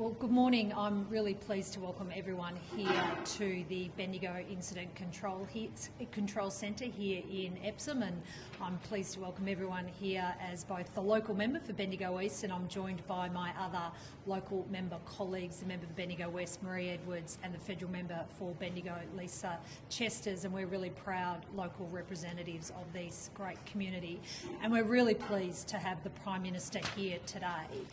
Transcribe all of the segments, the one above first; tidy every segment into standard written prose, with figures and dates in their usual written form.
Well, good morning. I'm really pleased to welcome everyone here to the Bendigo Incident Control Centre here in Epsom, and I'm pleased to welcome everyone here as both the local member for Bendigo East, and I'm joined by my other local member colleagues, the member for Bendigo West, Marie Edwards, and the federal member for Bendigo, Lisa Chesters, and we're really proud local representatives of this great community. And we're really pleased to have the Prime Minister here today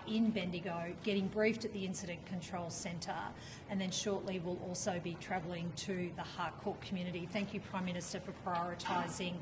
in Bendigo, getting briefed at the Incident Control Centre, and then shortly we'll also be travelling to the Harcourt community. Thank you, Prime Minister, for prioritising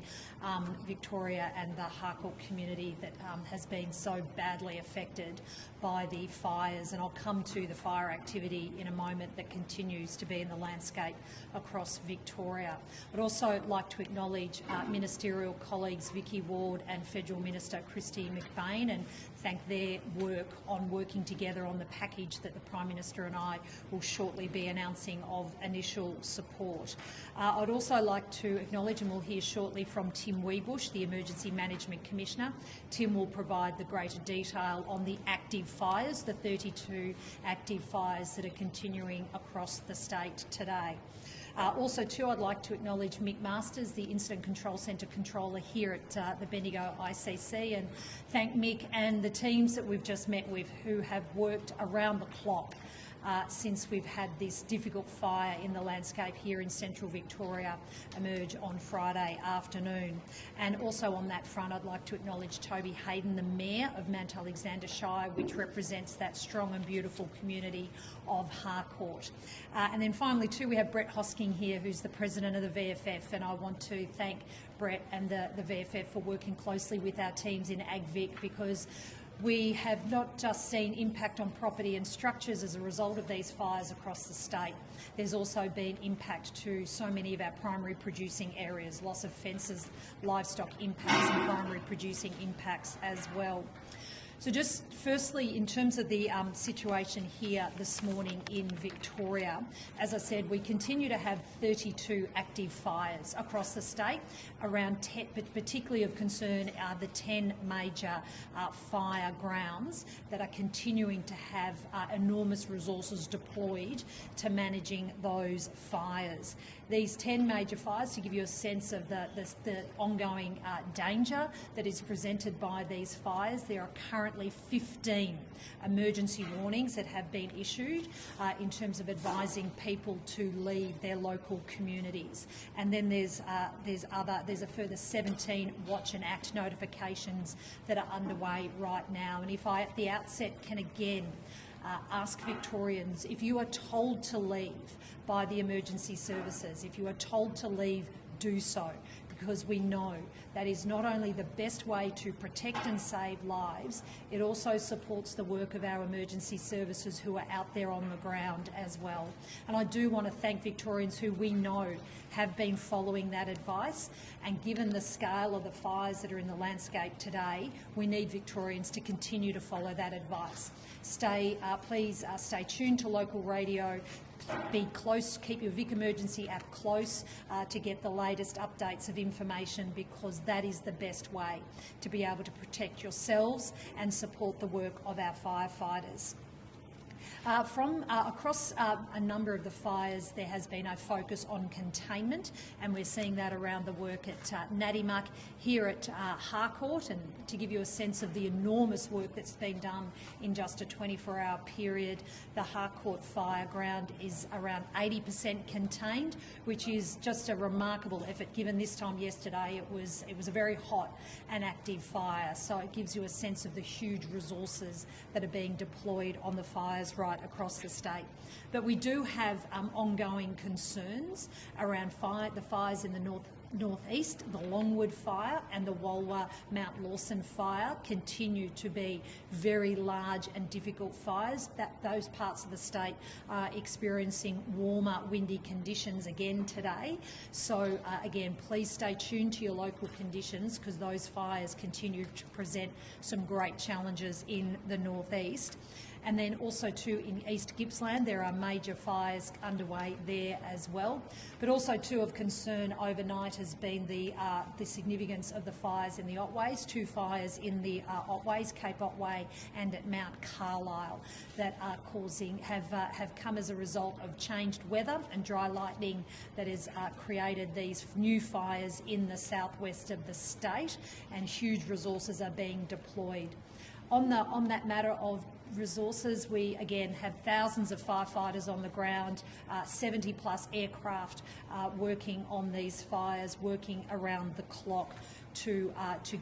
Victoria and the Harcourt community that has been so badly affected by the fires. And I'll come to the fire activity in a moment that continues to be in the landscape across Victoria. I'd also like to acknowledge ministerial colleagues Vicky Ward and Federal Minister Christy McBain, and thank their work on working together on the package that the Prime Minister and I will shortly be announcing of initial support. I'd also like to acknowledge, and we'll hear shortly from Tim Weebush, the Emergency Management Commissioner. Tim will provide the greater detail on the active fires, the 32 active fires that are continuing across the state today. Also too, I'd like to acknowledge Mick Masters, the Incident Control Centre controller here at the Bendigo ICC, and thank Mick and the teams that we've just met with who have worked around the clock since we've had this difficult fire in the landscape here in central Victoria emerge on Friday afternoon. And also on that front, I'd like to acknowledge Toby Hayden, the Mayor of Mount Alexander Shire, which represents that strong and beautiful community of Harcourt. And then finally too, we have Brett Hosking here, who's the President of the VFF, and I want to thank Brett and the VFF for working closely with our teams in AgVic, because we have not just seen impact on property and structures as a result of these fires across the state. There's also been impact to so many of our primary producing areas, loss of fences, livestock impacts and primary producing impacts as well. So just firstly, in terms of the situation here this morning in Victoria, as I said, we continue to have 32 active fires across the state. Around 10, but particularly of concern are the 10 major fire grounds that are continuing to have enormous resources deployed to managing those fires. These 10 major fires, to give you a sense of the ongoing danger that is presented by these fires, there are currently 15 emergency warnings that have been issued in terms of advising people to leave their local communities. And then there's a further 17 watch and act notifications that are underway right now. And if I at the outset can again ask Victorians, if you are told to leave by the emergency services, if you are told to leave, do so, because we know that is not only the best way to protect and save lives, it also supports the work of our emergency services who are out there on the ground as well. And I do want to thank Victorians who we know have been following that advice, and given the scale of the fires that are in the landscape today, we need Victorians to continue to follow that advice. Please stay tuned to local radio. Be close, keep your Vic Emergency app close to get the latest updates of information, because that is the best way to be able to protect yourselves and support the work of our firefighters. Across a number of the fires, there has been a focus on containment, and we're seeing that around the work at Naddymuck, here at Harcourt. And to give you a sense of the enormous work that's been done in just a 24-hour period, the Harcourt fire ground is around 80% contained, which is just a remarkable effort, given this time yesterday it was a very hot and active fire. So it gives you a sense of the huge resources that are being deployed on the fires right across the state. But we do have ongoing concerns around the fires in the northeast. The Longwood fire and the Walwa Mount Lawson fire continue to be very large and difficult fires. Those parts of the state are experiencing warmer, windy conditions again today. So again, please stay tuned to your local conditions, because those fires continue to present some great challenges in the northeast. And then also too in East Gippsland, there are major fires underway there as well. But also too of concern overnight has been the significance of the fires in the Otways, 2 fires in the Otways, Cape Otway and at Mount Carlisle, that are have come as a result of changed weather and dry lightning that has created these new fires in the southwest of the state, and huge resources are being deployed. On that matter of resources, we again have thousands of firefighters on the ground, 70 plus aircraft working on these fires, working around the clock to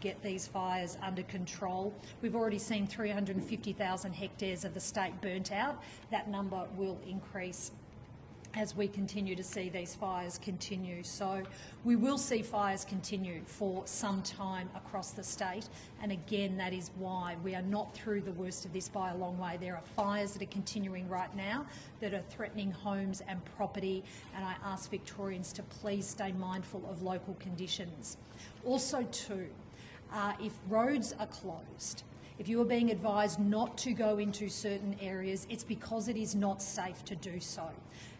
get these fires under control. We've already seen 350,000 hectares of the state burnt out. That number will increase as we continue to see these fires continue. So we will see fires continue for some time across the state, and again that is why we are not through the worst of this by a long way. There are fires that are continuing right now that are threatening homes and property, and I ask Victorians to please stay mindful of local conditions. Also too, if roads are closed, if you are being advised not to go into certain areas, it's because it is not safe to do so.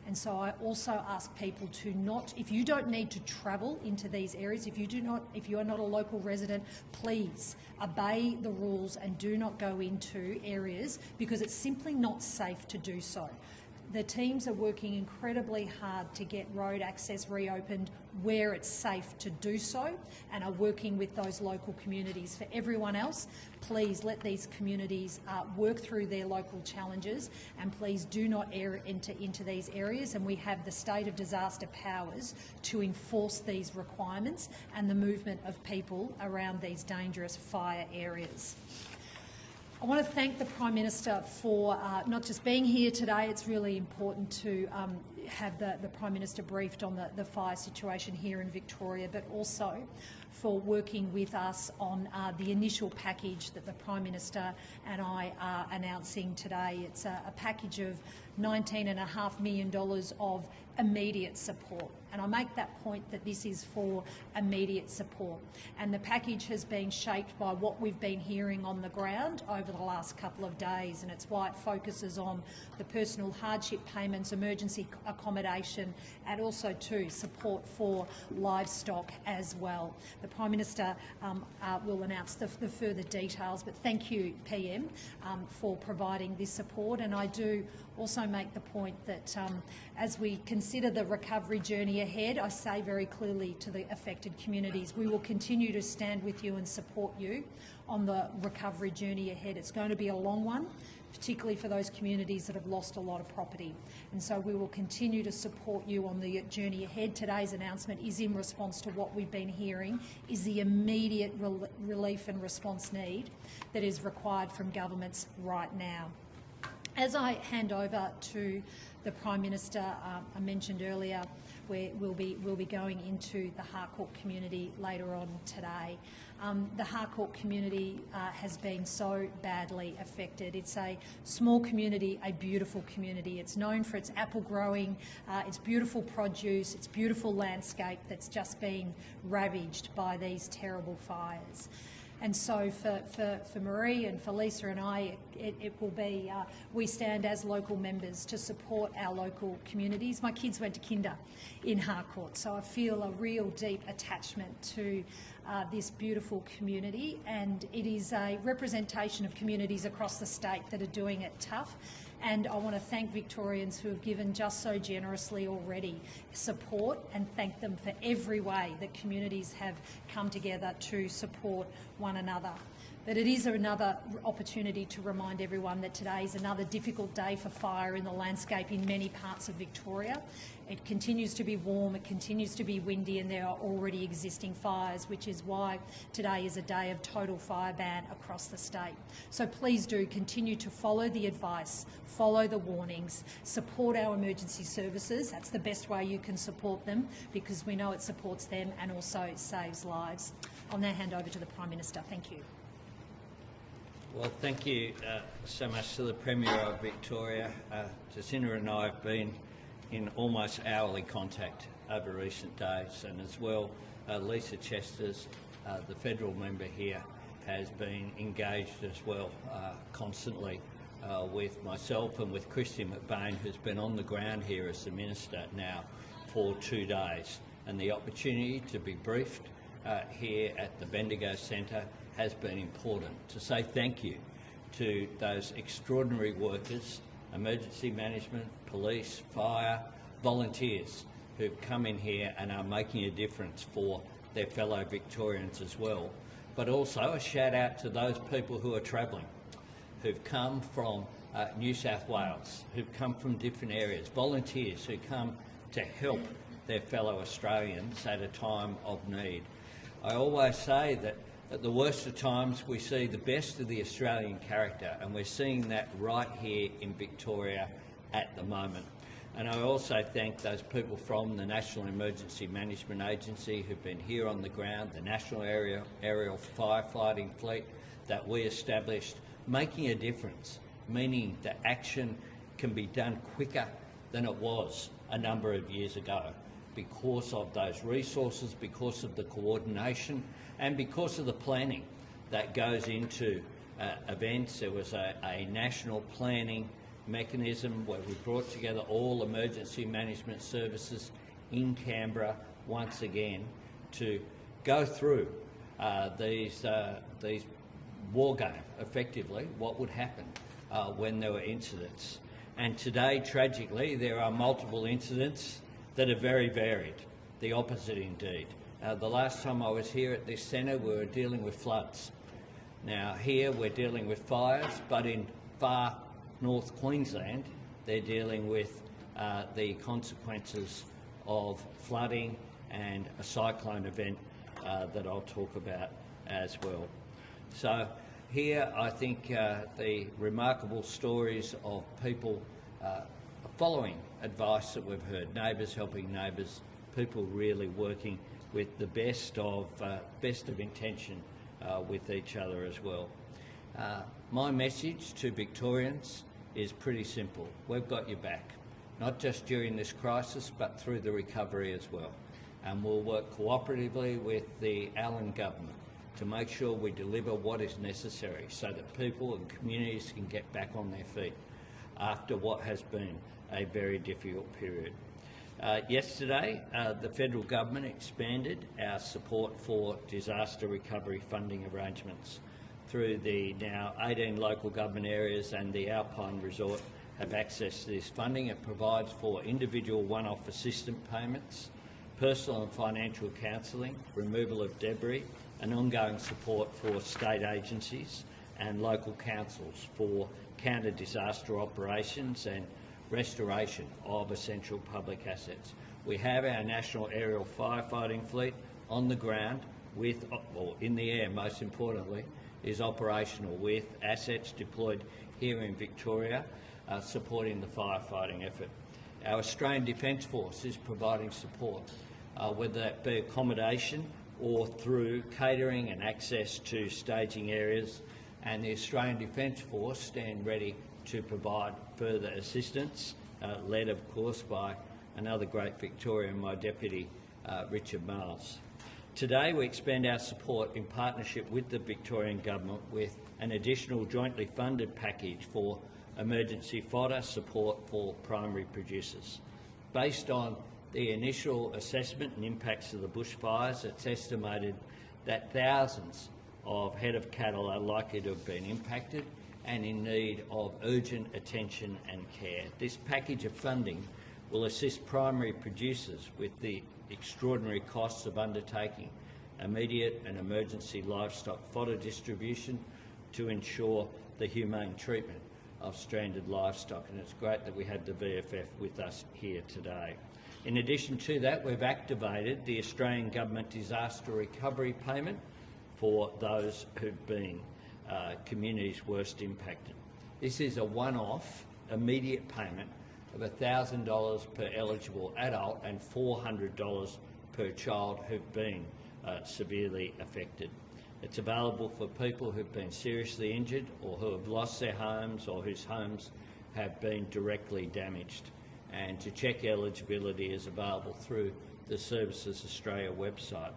And so I also ask people to not, if you don't need to travel into these areas, if you are not a local resident, please obey the rules and do not go into areas because it's simply not safe to do so. The teams are working incredibly hard to get road access reopened where it's safe to do so, and are working with those local communities. For everyone else, please let these communities work through their local challenges, and please do not enter into these areas. And we have the state of disaster powers to enforce these requirements and the movement of people around these dangerous fire areas. I want to thank the Prime Minister for not just being here today. It's really important to have the Prime Minister briefed on the fire situation here in Victoria, but also for working with us on the initial package that the Prime Minister and I are announcing today. It's a package of $19.5 million of immediate support. And I make that point that this is for immediate support. And the package has been shaped by what we've been hearing on the ground over the last couple of days, and it's why it focuses on the personal hardship payments, emergency accommodation, and also too support for livestock as well. The Prime Minister will announce the further details, but thank you, PM, for providing this support. And I do also make the point that as we consider the recovery journey ahead, I say very clearly to the affected communities, we will continue to stand with you and support you on the recovery journey ahead. It's going to be a long one, particularly for those communities that have lost a lot of property. And so we will continue to support you on the journey ahead. Today's announcement is in response to what we've been hearing is the immediate relief and response need that is required from governments right now. As I hand over to the Prime Minister, I mentioned earlier, we'll be going into the Harcourt community later on today. The Harcourt community has been so badly affected. It's a small community, a beautiful community. It's known for its apple growing, its beautiful produce, its beautiful landscape that's just been ravaged by these terrible fires. And so for Marie and for Lisa and I, it will be, we stand as local members to support our local communities. My kids went to kinder in Harcourt, so I feel a real deep attachment to this beautiful community, and it is a representation of communities across the state that are doing it tough. And I want to thank Victorians who have given just so generously already support, and thank them for every way that communities have come together to support one another. But it is another opportunity to remind everyone that today is another difficult day for fire in the landscape in many parts of Victoria. It continues to be warm, it continues to be windy, and there are already existing fires, which is why today is a day of total fire ban across the state. So please do continue to follow the advice, follow the warnings, support our emergency services. That's the best way you can support them, because we know it supports them and also saves lives. I'll now hand over to the Prime Minister. Thank you. Well, thank you so much to the Premier of Victoria. Jacinta and I have been in almost hourly contact over recent days, and as well, Lisa Chester's, the federal member here, has been engaged as well constantly with myself and with Christian McBain, who's been on the ground here as the Minister now for 2 days. And the opportunity to be briefed here at the Bendigo Centre has been important. To say thank you to those extraordinary workers, emergency management, police, fire, volunteers who've come in here and are making a difference for their fellow Victorians as well. But also a shout out to those people who are travelling, who've come from New South Wales, who've come from different areas, volunteers who come to help their fellow Australians at a time of need. I always say that at the worst of times we see the best of the Australian character, and we're seeing that right here in Victoria at the moment. And I also thank those people from the National Emergency Management Agency who've been here on the ground, the National Aerial Firefighting Fleet that we established, making a difference, meaning that action can be done quicker than it was a number of years ago because of those resources, because of the coordination and because of the planning that goes into events. There was a national planning mechanism where we brought together all emergency management services in Canberra once again to go through these war game, effectively, what would happen when there were incidents. And today, tragically, there are multiple incidents that are very varied, the opposite indeed. The last time I was here at this centre, we were dealing with floods. Now here we're dealing with fires, but in far North Queensland, they're dealing with the consequences of flooding and a cyclone event that I'll talk about as well. So here I think the remarkable stories of people following advice that we've heard, neighbours helping neighbours, people really working with the best of intention with each other as well. My message to Victorians is pretty simple. We've got your back, not just during this crisis, but through the recovery as well. And we'll work cooperatively with the Allan government to make sure we deliver what is necessary so that people and communities can get back on their feet after what has been a very difficult period. Yesterday, the federal government expanded our support for disaster recovery funding arrangements through the now 18 local government areas, and the Alpine Resort have access to this funding. It provides for individual one-off assistance payments, personal and financial counselling, removal of debris, and ongoing support for state agencies and local councils for counter-disaster operations and restoration of essential public assets. We have our National Aerial Firefighting Fleet on the ground with, or in the air most importantly, is operational with assets deployed here in Victoria supporting the firefighting effort. Our Australian Defence Force is providing support, whether that be accommodation or through catering and access to staging areas, and the Australian Defence Force stand ready to provide further assistance, led of course by another great Victorian, my Deputy Richard Miles. Today we expand our support in partnership with the Victorian Government with an additional jointly funded package for emergency fodder support for primary producers. Based on the initial assessment and impacts of the bushfires, it's estimated that thousands of head of cattle are likely to have been impacted and in need of urgent attention and care. This package of funding will assist primary producers with the extraordinary costs of undertaking immediate and emergency livestock fodder distribution to ensure the humane treatment of stranded livestock, and it's great that we had the VFF with us here today. In addition to that, we've activated the Australian Government Disaster Recovery Payment for those who've been communities worst impacted. This is a one-off immediate payment of $1,000 per eligible adult and $400 per child who've been severely affected. It's available for people who've been seriously injured or who have lost their homes or whose homes have been directly damaged. And to check eligibility is available through the Services Australia website.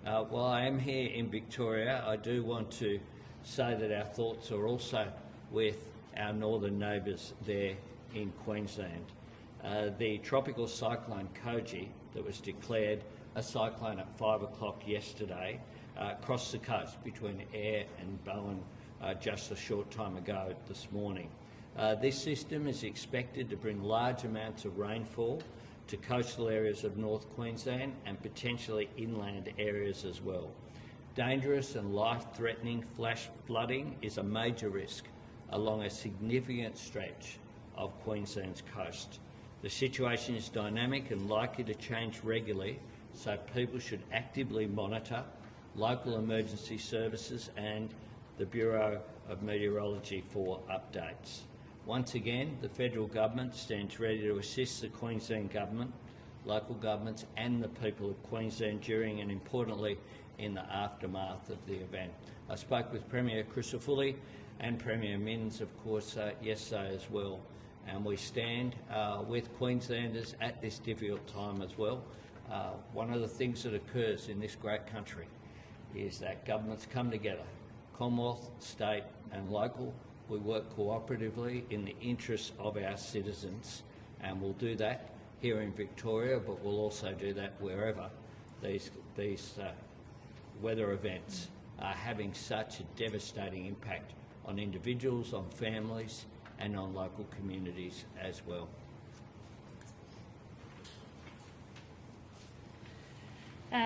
While I am here in Victoria, I do want to say that our thoughts are also with our northern neighbours there in Queensland. The tropical cyclone Koji that was declared a cyclone at 5 o'clock yesterday crossed the coast between Ayr and Bowen just a short time ago this morning. This system is expected to bring large amounts of rainfall to coastal areas of North Queensland and potentially inland areas as well. Dangerous and life-threatening flash flooding is a major risk along a significant stretch of Queensland's coast. The situation is dynamic and likely to change regularly, so people should actively monitor local emergency services and the Bureau of Meteorology for updates. Once again, the federal government stands ready to assist the Queensland government, local governments and the people of Queensland during and, importantly, in the aftermath of the event. I spoke with Premier Crisafulli and Premier Minns, of course, yesterday as well, and we stand with Queenslanders at this difficult time as well. One of the things that occurs in this great country is that governments come together, Commonwealth, state and local. We work cooperatively in the interests of our citizens, and we'll do that here in Victoria, but we'll also do that wherever these weather events are having such a devastating impact on individuals, on families and on local communities as well.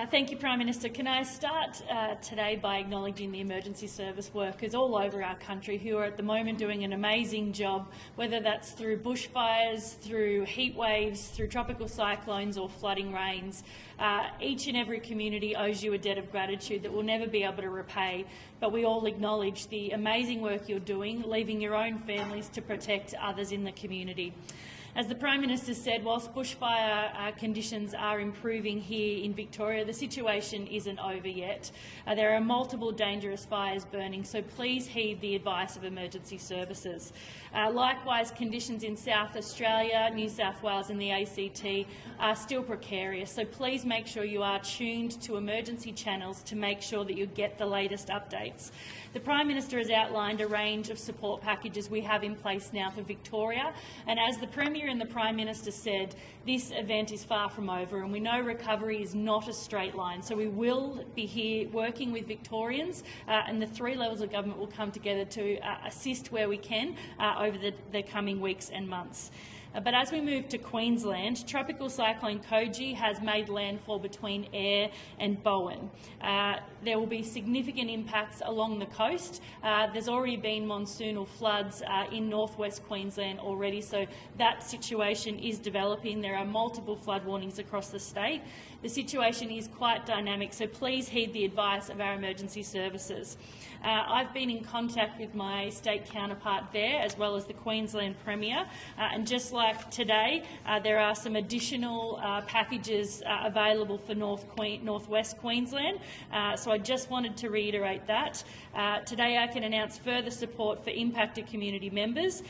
Thank you, Prime Minister. Can I start today by acknowledging the emergency service workers all over our country who are at the moment doing an amazing job, whether that's through bushfires, through heat waves, through tropical cyclones or flooding rains. Each and every community owes you a debt of gratitude that we'll never be able to repay, but we all acknowledge the amazing work you're doing, leaving your own families to protect others in the community. As the Prime Minister said, whilst bushfire conditions are improving here in Victoria, the situation isn't over yet. There are multiple dangerous fires burning, so please heed the advice of emergency services. Likewise, conditions in South Australia, New South Wales and the ACT are still precarious, so please make sure you are tuned to emergency channels to make sure that you get the latest updates. The Prime Minister has outlined a range of support packages we have in place now for Victoria, and as the Premier and the Prime Minister said, this event is far from over, and we know recovery is not a straight line. So we will be here working with Victorians, and the three levels of government will come together to assist where we can over the coming weeks and months. But as we move to Queensland, Tropical Cyclone Koji has made landfall between Ayr and Bowen. There will be significant impacts along the coast. There's already been monsoonal floods in northwest Queensland already, so that situation is developing. There are multiple flood warnings across the state. The situation is quite dynamic, so please heed the advice of our emergency services. I've been in contact with my state counterpart there, as well as the Queensland Premier, and just like today, there are some additional packages available for northwest Queensland, so I just wanted to reiterate that. Today I can announce further support for impacted community members.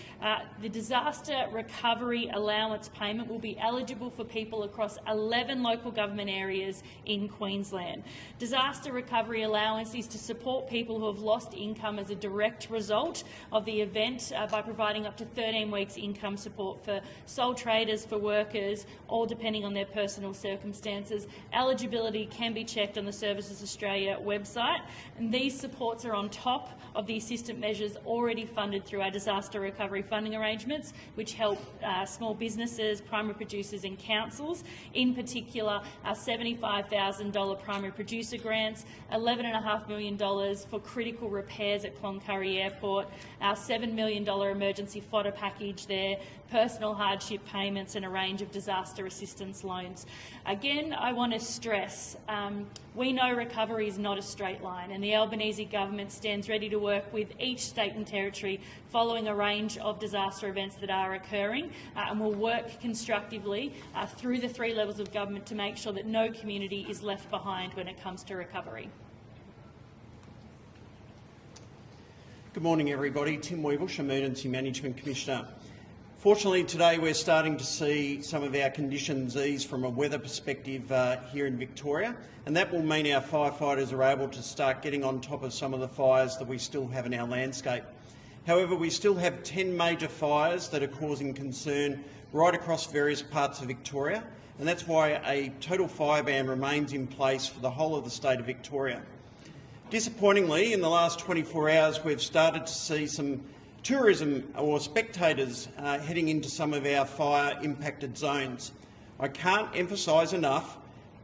The disaster recovery allowance payment will be eligible for people across 11 local government areas in Queensland. Disaster recovery allowance is to support people who have lost income as a direct result of the event by providing up to 13 weeks income support for sole traders, for workers, all depending on their personal circumstances. Eligibility can be checked on the Services Australia website, and these supports are on top of the assistance measures already funded through our disaster recovery funding arrangements, which help small businesses, primary producers and councils. In particular, our $75,000 primary producer grants, $11.5 million for critical repairs at Cloncurry Airport, our $7 million emergency fodder package there, personal hardship payments and a range of disaster assistance loans. Again, I want to stress, we know recovery is not a straight line, and the Albanese government stands ready to work with each state and territory following a range of disaster events that are occurring, and will work constructively through the three levels of government to make sure that no community is left behind when it comes to recovery. Good morning, everybody. Tim Weebush, Emergency Management Commissioner. Fortunately, today we're starting to see some of our conditions ease from a weather perspective here in Victoria, and that will mean our firefighters are able to start getting on top of some of the fires that we still have in our landscape. However, we still have 10 major fires that are causing concern right across various parts of Victoria, and that's why a total fire ban remains in place for the whole of the state of Victoria. Disappointingly, in the last 24 hours, we've started to see some tourism or spectators heading into some of our fire-impacted zones. I can't emphasise enough,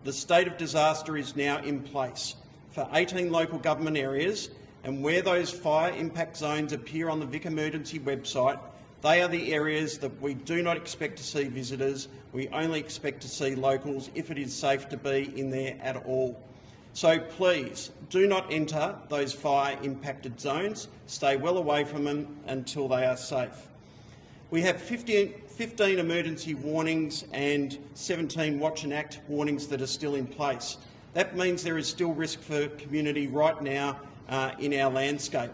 the state of disaster is now in place for 18 local government areas, and where those fire impact zones appear on the Vic Emergency website, they are the areas that we do not expect to see visitors. We only expect to see locals if it is safe to be in there at all. So please do not enter those fire impacted zones. Stay well away from them until they are safe. We have 15 emergency warnings and 17 watch and act warnings that are still in place. That means there is still risk for community right now in our landscape.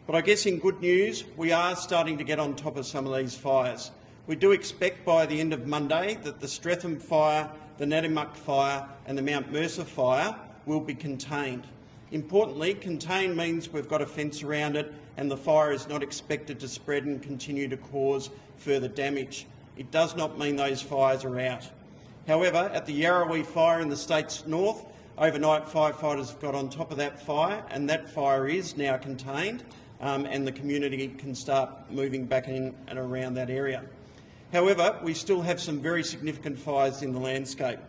But I guess in good news, we are starting to get on top of some of these fires. We do expect by the end of Monday that the Streatham fire, the Natimuck fire and the Mount Mercer fire will be contained. Importantly, contained means we've got a fence around it and the fire is not expected to spread and continue to cause further damage. It does not mean those fires are out. However, at the Yarrawee fire in the state's north, overnight firefighters have got on top of that fire and that fire is now contained and the community can start moving back in and around that area. However, we still have some very significant fires in the landscape.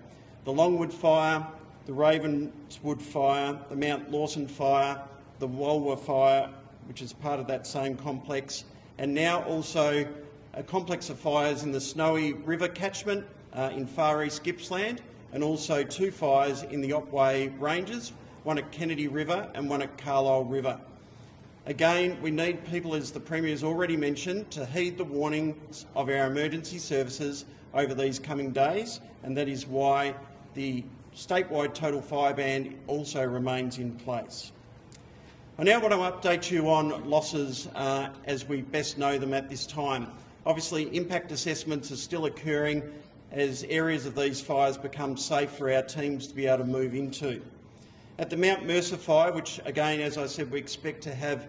The Longwood fire, the Ravenswood fire, the Mount Lawson fire, the Walwa fire, which is part of that same complex, and now also a complex of fires in the Snowy River catchment in far east Gippsland, and also 2 fires in the Otway Ranges, one at Kennedy River and one at Carlisle River. Again, we need people, as the Premier has already mentioned, to heed the warnings of our emergency services over these coming days, and that is why the statewide total fire ban also remains in place. I now want to update you on losses as we best know them at this time. Obviously, impact assessments are still occurring as areas of these fires become safe for our teams to be able to move into. At the Mount Mercer fire, which again, as I said, we expect to have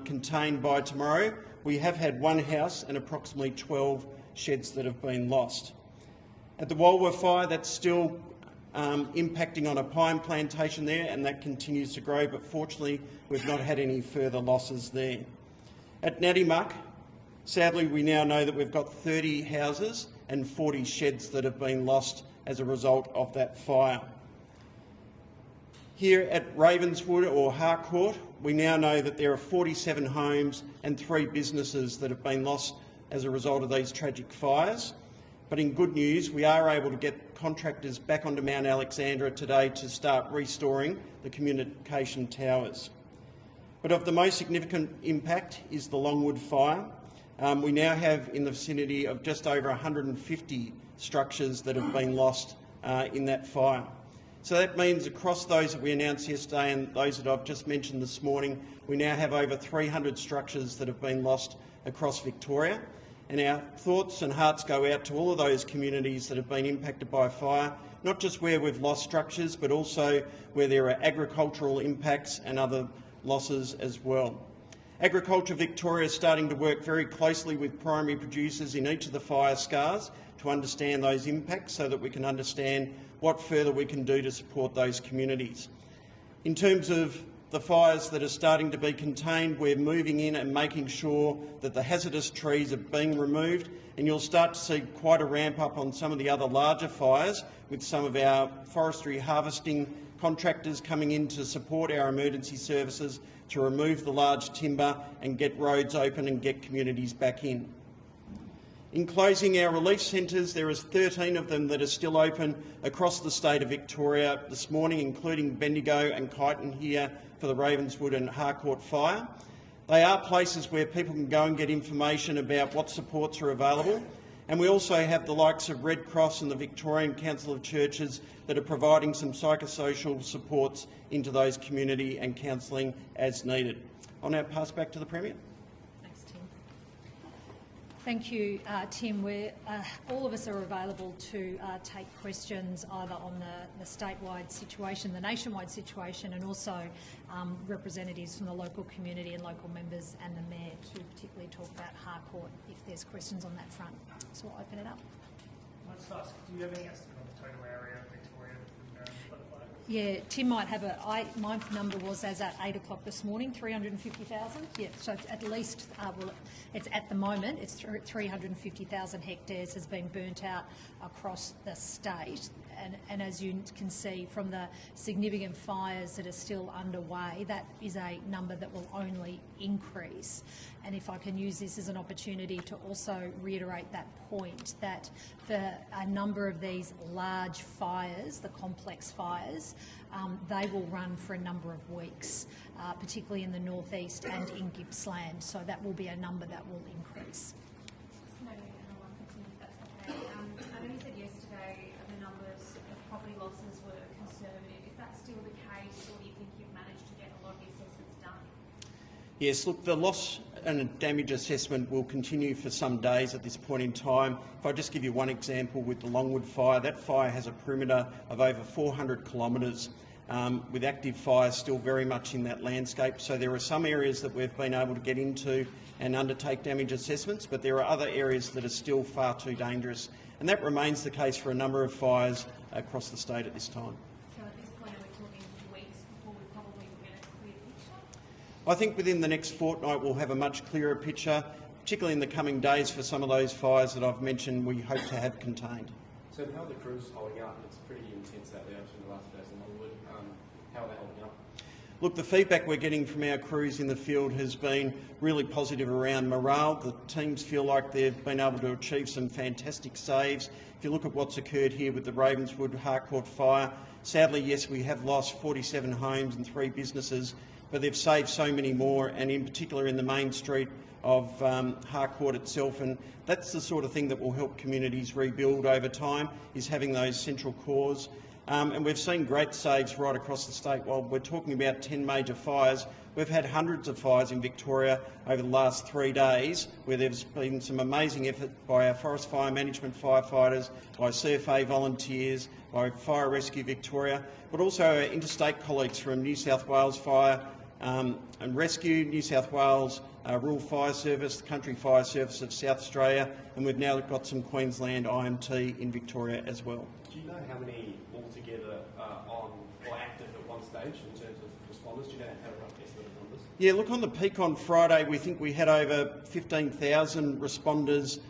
contained by tomorrow, we have had 1 house and approximately 12 sheds that have been lost. At the Walwa fire, that's still impacting on a pine plantation there, and that continues to grow, but fortunately we've not had any further losses there. At Natimuck, sadly we now know that we've got 30 houses and 40 sheds that have been lost as a result of that fire. Here at Ravenswood or Harcourt, we now know that there are 47 homes and 3 businesses that have been lost as a result of these tragic fires. But in good news, we are able to get contractors back onto Mount Alexandra today to start restoring the communication towers. But of the most significant impact is the Longwood fire. We now have in the vicinity of just over 150 structures that have been lost in that fire. So that means across those that we announced yesterday and those that I've just mentioned this morning, we now have over 300 structures that have been lost across Victoria. And our thoughts and hearts go out to all of those communities that have been impacted by fire, not just where we've lost structures, but also where there are agricultural impacts and other losses as well. Agriculture Victoria is starting to work very closely with primary producers in each of the fire scars to understand those impacts so that we can understand what further we can do to support those communities. In terms of the fires that are starting to be contained, we're moving in and making sure that the hazardous trees are being removed, and you'll start to see quite a ramp up on some of the other larger fires with some of our forestry harvesting contractors coming in to support our emergency services to remove the large timber and get roads open and get communities back in. In closing, our relief centres, there is 13 of them that are still open across the state of Victoria this morning, including Bendigo and Kyneton here for the Ravenswood and Harcourt fire. They are places where people can go and get information about what supports are available, and we also have the likes of Red Cross and the Victorian Council of Churches that are providing some psychosocial supports into those community and counselling as needed. I'll now pass back to the Premier. Thank you, Tim. All of us are available to take questions either on the statewide situation, the nationwide situation, and also representatives from the local community and local members and the Mayor to particularly talk about Harcourt if there's questions on that front. So I'll open it up. Let's ask, do you have any estimate on the total area of Victoria that would flood? Yeah, Tim might have my number was as at 8 o'clock this morning, 350,000. Yeah, so at least, it's at the moment, it's 350,000 hectares has been burnt out across the state. And as you can see from the significant fires that are still underway, that is a number that will only increase. And if I can use this as an opportunity to also reiterate that point, that for a number of these large fires, the complex fires, they will run for a number of weeks, particularly in the northeast and in Gippsland. So that will be a number that will increase. I know you said yesterday the numbers of property losses were conservative. Is that still the case, or do you think you've managed to get a lot of the assessments done? Yes, look, the loss and damage assessment will continue for some days at this point in time. If I just give you one example with the Longwood fire, that fire has a perimeter of over 400 kilometres, with active fires still very much in that landscape. So there are some areas that we've been able to get into and undertake damage assessments, but there are other areas that are still far too dangerous. And that remains the case for a number of fires across the state at this time. So at this point, are we talking weeks before we probably will get a clear picture? I think within the next fortnight we'll have a much clearer picture, particularly in the coming days for some of those fires that I've mentioned we hope to have contained. So how are the crews holding up? It's pretty intense out there from the last days in Longwood. How are they holding up? Look, the feedback we're getting from our crews in the field has been really positive around morale. The teams feel like they've been able to achieve some fantastic saves. If you look at what's occurred here with the Ravenswood Harcourt fire, sadly, yes, we have lost 47 homes and 3 businesses, but they've saved so many more, and in particular in the main street of Harcourt itself. And that's the sort of thing that will help communities rebuild over time, is having those central cores. And we've seen great saves right across the state. While we're talking about 10 major fires, we've had hundreds of fires in Victoria over the last 3 days, where there's been some amazing effort by our forest fire management firefighters, by CFA volunteers, by Fire Rescue Victoria, but also our interstate colleagues from New South Wales Fire and Rescue, New South Wales Rural Fire Service, the Country Fire Service of South Australia, and we've now got some Queensland IMT in Victoria as well. Do you know how many altogether are on or active at one stage in terms of responders? Do you know how rough estimate of numbers? Yeah, look, on the peak on Friday, we think we had over 15,000 responders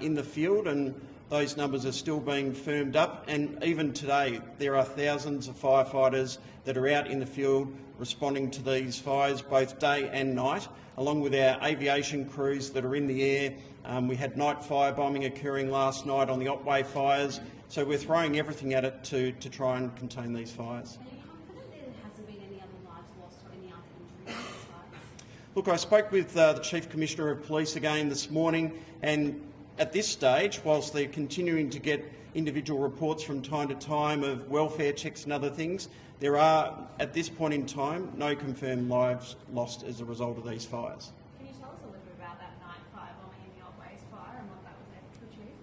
in the field, and those numbers are still being firmed up. And even today, there are thousands of firefighters that are out in the field responding to these fires, both day and night, along with our aviation crews that are in the air. We had night firebombing occurring last night on the Otway fires. So we're throwing everything at it to try and contain these fires. Are you confident there hasn't been any other lives lost or any other injuries in these fires? Look, I spoke with the Chief Commissioner of Police again this morning, and at this stage, whilst they're continuing to get individual reports from time to time of welfare checks and other things, there are, at this point in time, no confirmed lives lost as a result of these fires. Can you tell us a little bit about that night firebombing in the Otways fire and what that was able to achieve?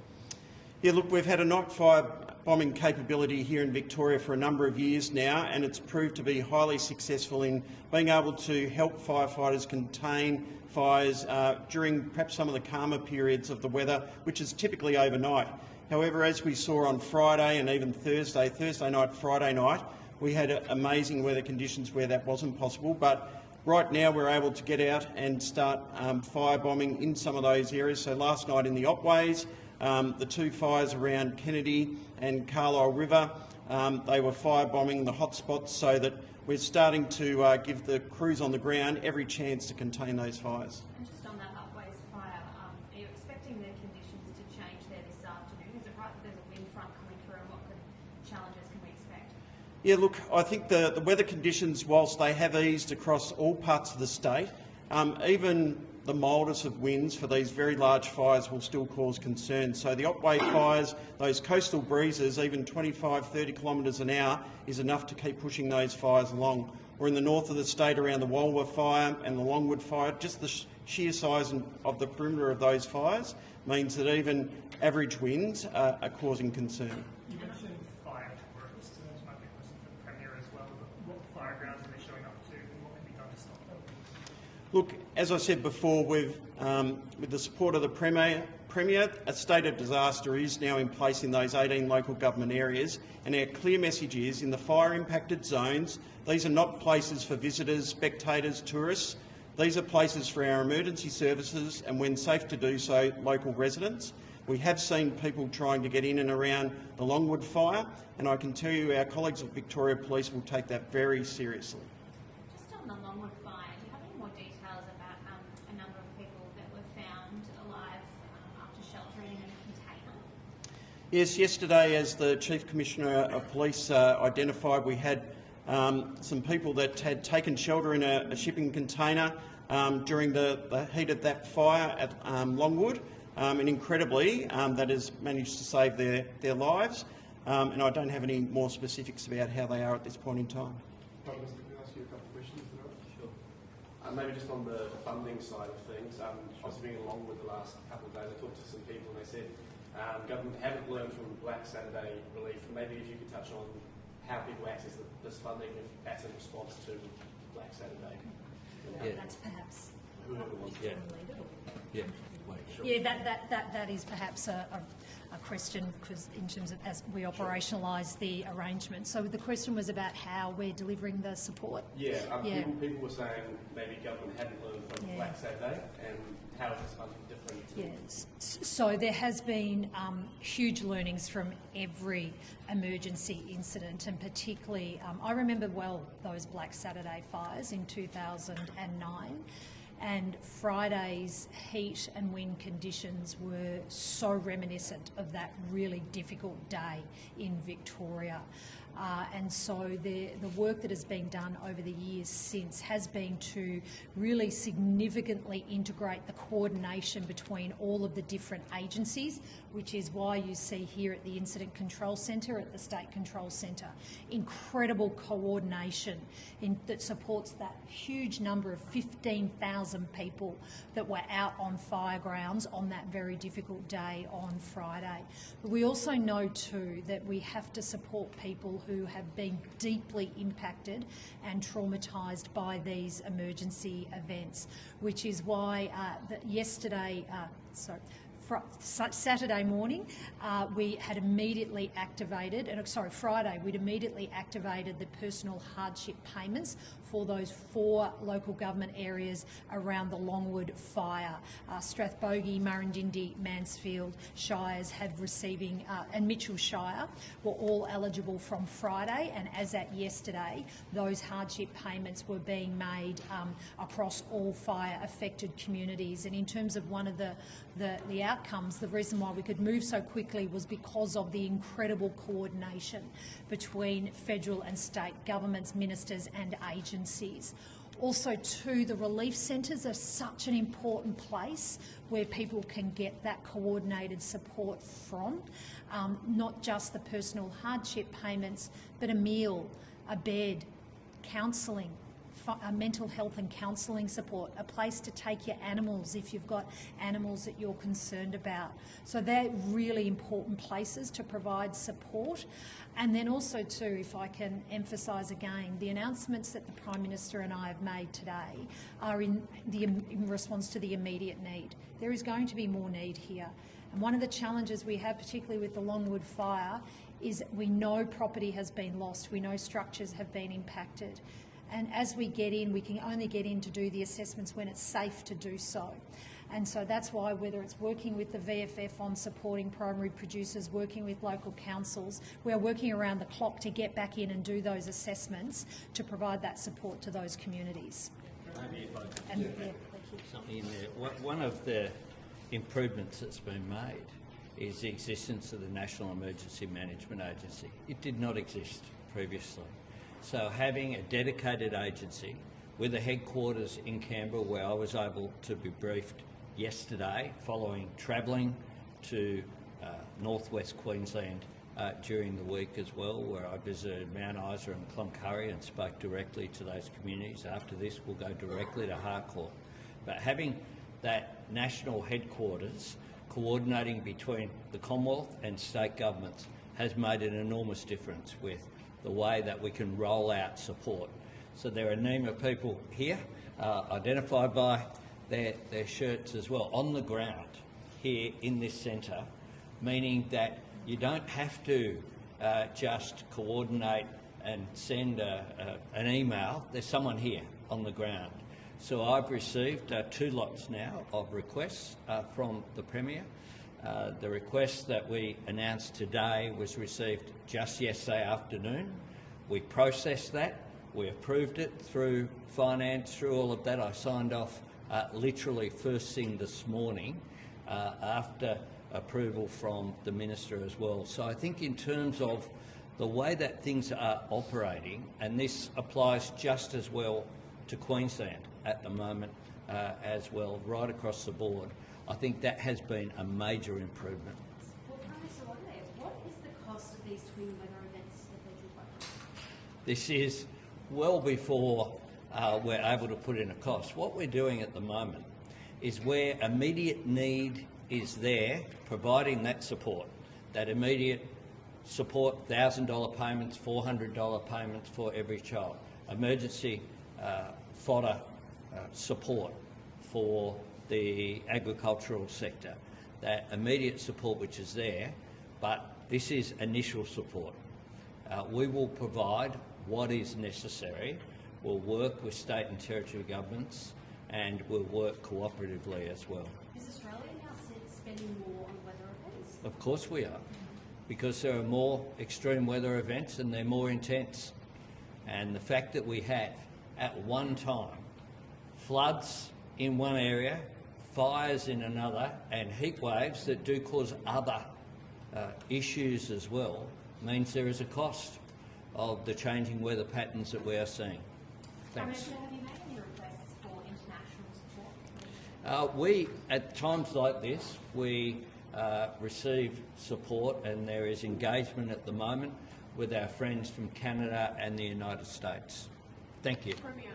Yeah, look, we've had a night fire bombing capability here in Victoria for a number of years now, and it's proved to be highly successful in being able to help firefighters contain fires during perhaps some of the calmer periods of the weather, which is typically overnight. However, as we saw on Friday and even Thursday night, Friday night, we had amazing weather conditions where that wasn't possible. But right now we're able to get out and start firebombing in some of those areas. So last night in the Otways, the 2 fires around Kennedy and Carlisle River, they were firebombing the hotspots, so that we're starting to give the crews on the ground every chance to contain those fires. And just on that Otways fire, are you expecting the conditions to change there this afternoon? Is it right that there's a wind front coming through, and what challenges can we expect? Yeah, look, I think the weather conditions, whilst they have eased across all parts of the state, even the mildest of winds for these very large fires will still cause concern. So the Otway fires, those coastal breezes, even 25, 30 kilometres an hour, is enough to keep pushing those fires along. or in the north of the state around the Walwa fire and the Longwood fire, just the sheer size of the perimeter of those fires means that even average winds are causing concern. You mentioned fire tourists, and this might be a question for the Premier as well, but what fire grounds are they showing up to and what can be done to stop them? Look, as I said before, with the support of the Premier, a state of disaster is now in place in those 18 local government areas, and our clear message is in the fire-impacted zones, these are not places for visitors, spectators, tourists. These are places for our emergency services and, when safe to do so, local residents. We have seen people trying to get in and around the Longwood fire, and I can tell you our colleagues at Victoria Police will take that very seriously. Just on the Longwood fire, do you have any more details about a number of people that were found alive after sheltering in a container? Yes, yesterday, as the Chief Commissioner of Police identified, we had some people that had taken shelter in a shipping container during the heat of that fire at Longwood, and incredibly that has managed to save their lives, and I don't have any more specifics about how they are at this point in time. Prime Minister, can I ask you a couple of questions? Sure. Maybe just on the funding side of things, I was being in Longwood the last couple of days. I talked to some people and they said government haven't learned from Black Saturday relief. Maybe if you could touch on how people access this funding as a response to Black Saturday. Yeah. That's perhaps Whoever wants to. Yeah. Wait, sure. Yeah, that is perhaps a question, because in terms of as we operationalise the arrangement. So the question was about how we're delivering the support. Yeah, Yeah. People were saying maybe government hadn't learned from Black Saturday, and how is this funding different? Yes. So there has been huge learnings from every emergency incident, and particularly, I remember well those Black Saturday fires in 2009. And Friday's heat and wind conditions were so reminiscent of that really difficult day in Victoria. And so the work that has been done over the years since has been to really significantly integrate the coordination between all of the different agencies, which is why you see here at the Incident Control Centre, at the State Control Centre, incredible coordination that supports that huge number of 15,000 people that were out on fire grounds on that very difficult day on Friday. But we also know too that we have to support people who have been deeply impacted and traumatised by these emergency events, which is why Saturday morning, we had immediately activated, Friday, we'd immediately activated the personal hardship payments for those 4 local government areas around the Longwood fire. Strathbogie, Murrindindi, Mansfield Shires have receiving, and Mitchell Shire were all eligible from Friday, and as at yesterday, those hardship payments were being made across all fire affected communities. And in terms of one of the outcomes, the reason why we could move so quickly was because of the incredible coordination between federal and state governments, ministers and agencies. Also too, the relief centres are such an important place where people can get that coordinated support from, not just the personal hardship payments, but a meal, a bed, counselling, mental health and counselling support, a place to take your animals if you've got animals that you're concerned about. So they're really important places to provide support. And then also too, if I can emphasise again, the announcements that the Prime Minister and I have made today are in response to the immediate need. There is going to be more need here. And one of the challenges we have, particularly with the Longwood fire, is we know property has been lost, we know structures have been impacted. And as we get in, we can only get in to do the assessments when it's safe to do so. And so that's why, whether it's working with the VFF on supporting primary producers, working with local councils, we're working around the clock to get back in and do those assessments to provide that support to those communities. Maybe if I could And, put something in there. One of the improvements that's been made is the existence of the National Emergency Management Agency. It did not exist previously. So having a dedicated agency with a headquarters in Canberra, where I was able to be briefed yesterday following travelling to northwest Queensland during the week as well, where I visited Mount Isa and Cloncurry and spoke directly to those communities. After this, we'll go directly to Harcourt. But having that national headquarters coordinating between the Commonwealth and state governments has made an enormous difference with the way that we can roll out support. So there are a team of people here, identified by their shirts as well, on the ground here in this centre, meaning that you don't have to just coordinate and send an email. There's someone here on the ground. So I've received 2 lots now of requests from the Premier. The request that we announced today was received just yesterday afternoon. We processed that, we approved it through finance, through all of that. I signed off literally first thing this morning after approval from the Minister as well. So I think in terms of the way that things are operating, and this applies just as well to Queensland at the moment as well, right across the board, I think that has been a major improvement. Well, Prime Minister, what is the cost of these twin weather events that they do budget? This is well before we're able to put in a cost. What we're doing at the moment is where immediate need is there, providing that support, that immediate support, $1,000 payments, $400 payments for every child, emergency fodder support for the agricultural sector, that immediate support which is there, but this is initial support. We will provide what is necessary. We'll work with state and territory governments, and we'll work cooperatively as well. Is Australia now spending more on weather events? Of course we are, because there are more extreme weather events and they're more intense. And the fact that we have, at one time, floods in one area, fires in another, and heat waves that do cause other issues as well, means there is a cost of the changing weather patterns that we are seeing. Thanks. Have you made any requests for international support? We, at times like this, we receive support, and there is engagement at the moment with our friends from Canada and the United States. Thank you. Premier,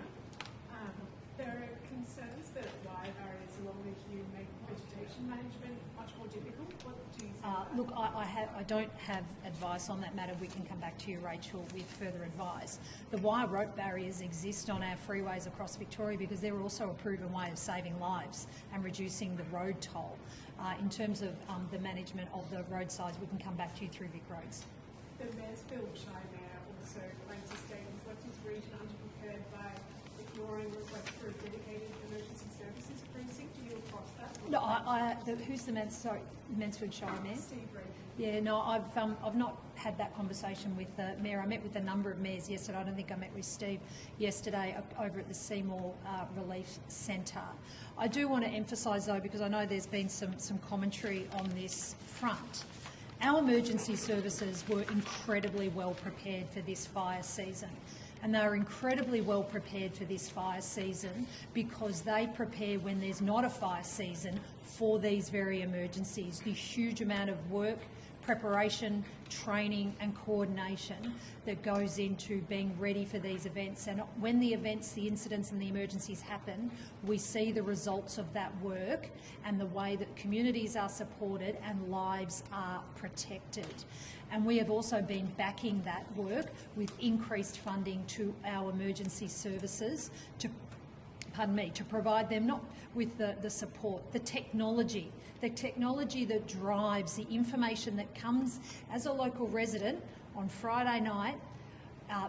there are concerns that wire barriers along the Hume make vegetation management much more difficult. What do you think? Look, I don't have advice on that matter. We can come back to you, Rachel, with further advice. The wire rope barriers exist on our freeways across Victoria because they're also a proven way of saving lives and reducing the road toll. In terms of the management of the roadsides, we can come back to you through Vic Roads. The Maresfield Shire Mayor also claims the state has left his region underprepared by ignoring requests for a dedicated emergency services precinct. Do you across that? No, who's the Mansfield Shire Mayor? Steve Reed. Yeah, no, I've not had that conversation with the Mayor. I met with a number of mayors yesterday. I don't think I met with Steve yesterday over at the Seymour Relief Centre. I do want to emphasise though, because I know there's been some commentary on this front, our emergency services were incredibly well prepared for this fire season. And they are incredibly well prepared for this fire season because they prepare when there's not a fire season for these very emergencies. The huge amount of work, preparation, training and coordination that goes into being ready for these events. And when the events, the incidents and the emergencies happen, we see the results of that work and the way that communities are supported and lives are protected. And we have also been backing that work with increased funding to our emergency services to provide them not with the support, the technology that drives the information that comes as a local resident. On Friday night,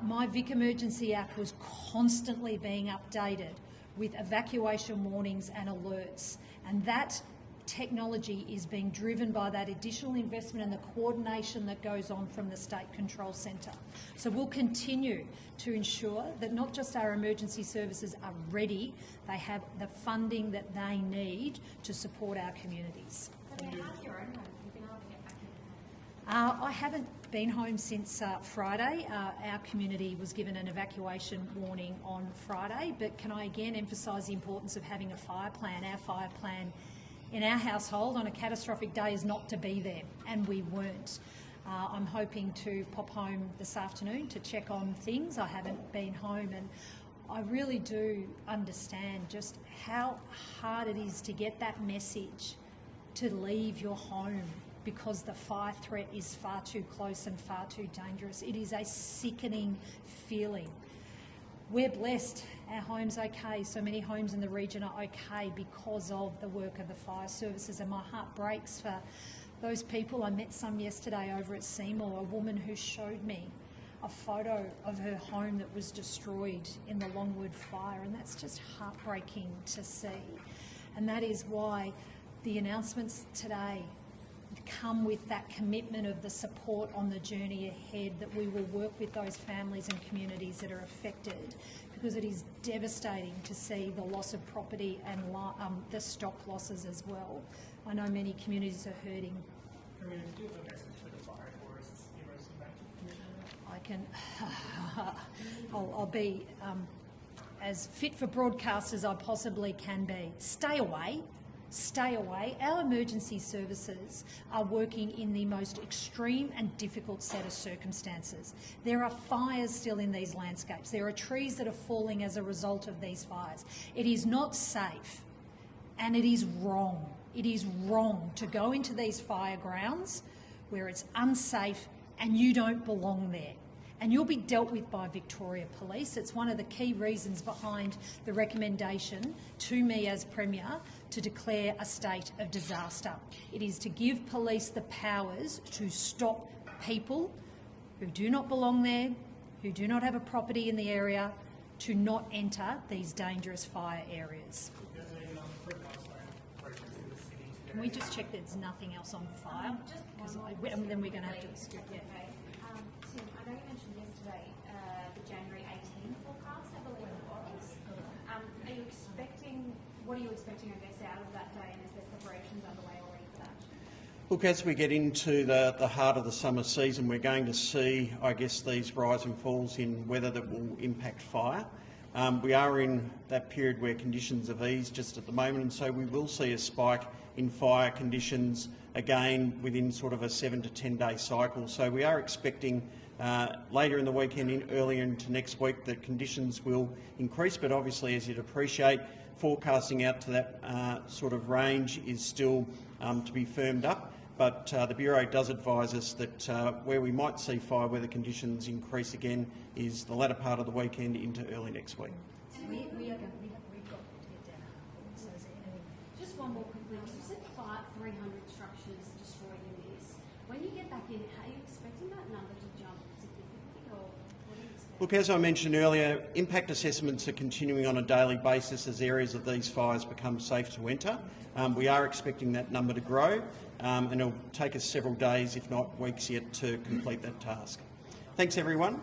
my Vic Emergency app was constantly being updated with evacuation warnings and alerts, and that technology is being driven by that additional investment and the coordination that goes on from the State Control Centre. So we'll continue to ensure that not just our emergency services are ready, they have the funding that they need to support our communities. How's your own home? You've been able to get back into home? I haven't been home since Friday. Our community was given an evacuation warning on Friday, but can I again emphasise the importance of having a fire plan? Our fire plan in our household on a catastrophic day is not to be there, and we weren't. I'm hoping to pop home this afternoon to check on things. I haven't been home, and I really do understand just how hard it is to get that message to leave your home because the fire threat is far too close and far too dangerous. It is a sickening feeling. We're blessed, our home's okay. So many homes in the region are okay because of the work of the fire services, and my heart breaks for those people. I met some yesterday over at Seymour, a woman who showed me a photo of her home that was destroyed in the Longwood fire, and that's just heartbreaking to see. And that is why the announcements today come with that commitment of the support on the journey ahead, that we will work with those families and communities that are affected, because it is devastating to see the loss of property and the stock losses as well. I know many communities are hurting. I mean, do you have a message for the fire forests, the emergency management commissioner? I'll be as fit for broadcast as I possibly can be. Stay away. Stay away. Our emergency services are working in the most extreme and difficult set of circumstances. There are fires still in these landscapes. There are trees that are falling as a result of these fires. It is not safe, and it is wrong. It is wrong to go into these fire grounds where it's unsafe and you don't belong there. And you'll be dealt with by Victoria Police. It's one of the key reasons behind the recommendation to me as Premier to declare a state of disaster. It is to give police the powers to stop people who do not belong there, who do not have a property in the area, to not enter these dangerous fire areas. There's a pre-fire process in the city today. Can we just check there's nothing else on file? And then we're going to have to... Yeah. Okay. Tim, I know you mentioned yesterday the January 18 forecast, I believe it was. What are you expecting, I guess, out of that day, and is there preparations underway already for that? Look, as we get into the heart of the summer season, we're going to see, I guess, these rise and falls in weather that will impact fire. We are in that period where conditions have eased just at the moment, and so we will see a spike in fire conditions again within sort of a 7 to 10 day cycle. So we are expecting later in the weekend, earlier into next week, that conditions will increase, but obviously, as you'd appreciate, forecasting out to that sort of range is still to be firmed up. But the Bureau does advise us that where we might see fire weather conditions increase again is the latter part of the weekend into early next week. We've got to get down. So is there anything? Just one more quickly. You said 300 structures destroyed in this. When you get back in, are you expecting that number to jump significantly, or what are you expecting? Look, as I mentioned earlier, impact assessments are continuing on a daily basis as areas of these fires become safe to enter. We are expecting that number to grow, and it'll take us several days, if not weeks yet, to complete that task. Thanks, everyone.